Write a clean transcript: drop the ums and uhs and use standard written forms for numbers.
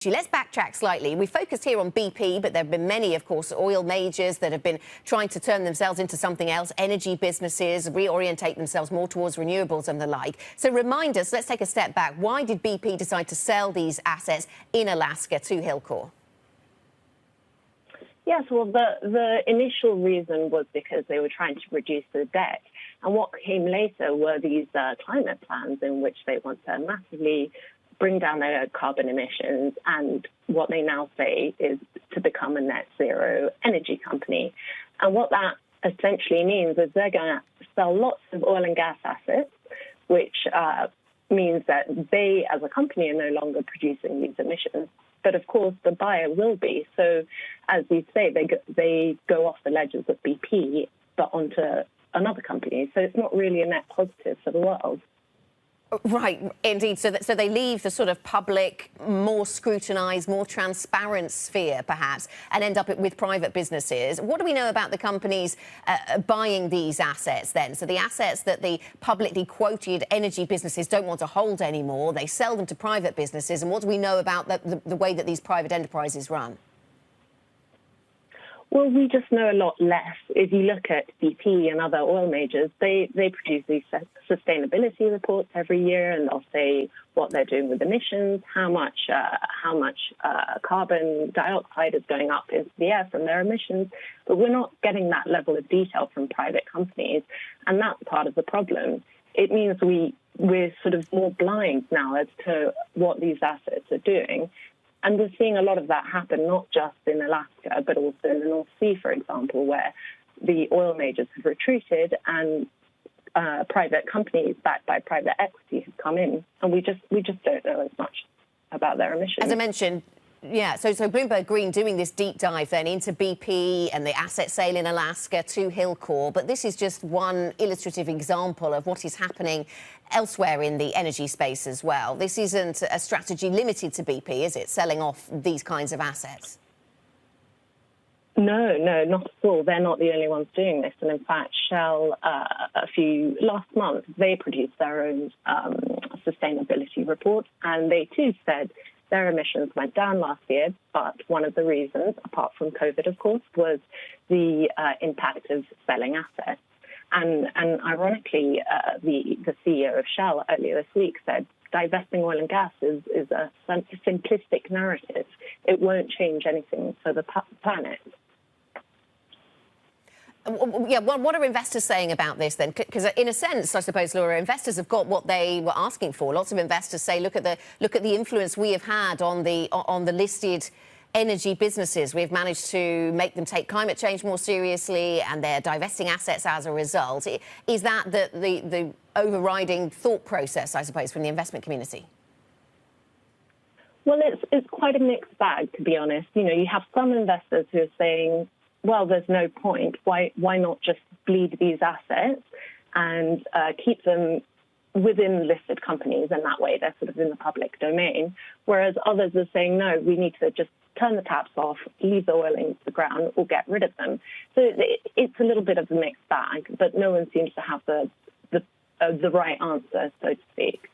Let's backtrack slightly. We focused here on BP, but there have been many, of course, oil majors that have been trying to turn themselves into something else, energy businesses, reorientate themselves more towards renewables and the like. So remind us, let's take a step back. Why did BP decide to sell these assets in Alaska to Hilcorp? Yes, well, the initial reason was because they were trying to reduce the debt. And what came later were these climate plans in which they want to massively bring down their carbon emissions, and what they now say is to become a net zero energy company. And what that essentially means is they're going to sell lots of oil and gas assets, which means that they as a company are no longer producing these emissions. But of course, the buyer will be. So as you say, they go off the ledgers of BP, but onto another company. So it's not really a net positive for the world. Right, indeed. So they leave the sort of public, more scrutinised, more transparent sphere, perhaps, and end up with private businesses. What do we know about the companies buying these assets then? So the assets that the publicly quoted energy businesses don't want to hold anymore, they sell them to private businesses. And what do we know about the way that these private enterprises run? Well, we just know a lot less. If you look at BP and other oil majors, they produce these sustainability reports every year, and they'll say what they're doing with emissions, how much carbon dioxide is going up into the air from their emissions. But we're not getting that level of detail from private companies, and that's part of the problem. It means we're sort of more blind now as to what these assets are doing. And we're seeing a lot of that happen, not just in Alaska, but also in the North Sea, for example, where the oil majors have retreated and private companies backed by private equity have come in. And we just don't know as much about their emissions. As I mentioned, yeah, so Bloomberg Green doing this deep dive then into BP and the asset sale in Alaska to Hilcorp. But this is just one illustrative example of what is happening elsewhere in the energy space as well. This isn't a strategy limited to BP, is it, selling off these kinds of assets? No, not at all. They're not the only ones doing this. And in fact, Shell, last month, they produced their own sustainability report, and they too said their emissions went down last year, but one of the reasons, apart from COVID, of course, was the impact of selling assets. And ironically, the CEO of Shell earlier this week said divesting oil and gas is a simplistic narrative. It won't change anything for the planet. Yeah, what are investors saying about this then? Because in a sense, I suppose, Laura, investors have got what they were asking for. Lots of investors say, look at the influence we have had on the listed energy businesses. We've managed to make them take climate change more seriously, and they're divesting assets as a result. Is that the overriding thought process, I suppose, from the investment community? Well, it's quite a mixed bag, to be honest. You know, you have some investors who are saying, well, there's no point. Why not just bleed these assets and keep them within listed companies, and that way they're sort of in the public domain, whereas others are saying, no, we need to just turn the taps off, leave the oil into the ground, or get rid of them. So it's a little bit of a mixed bag, but no one seems to have the right answer, so to speak.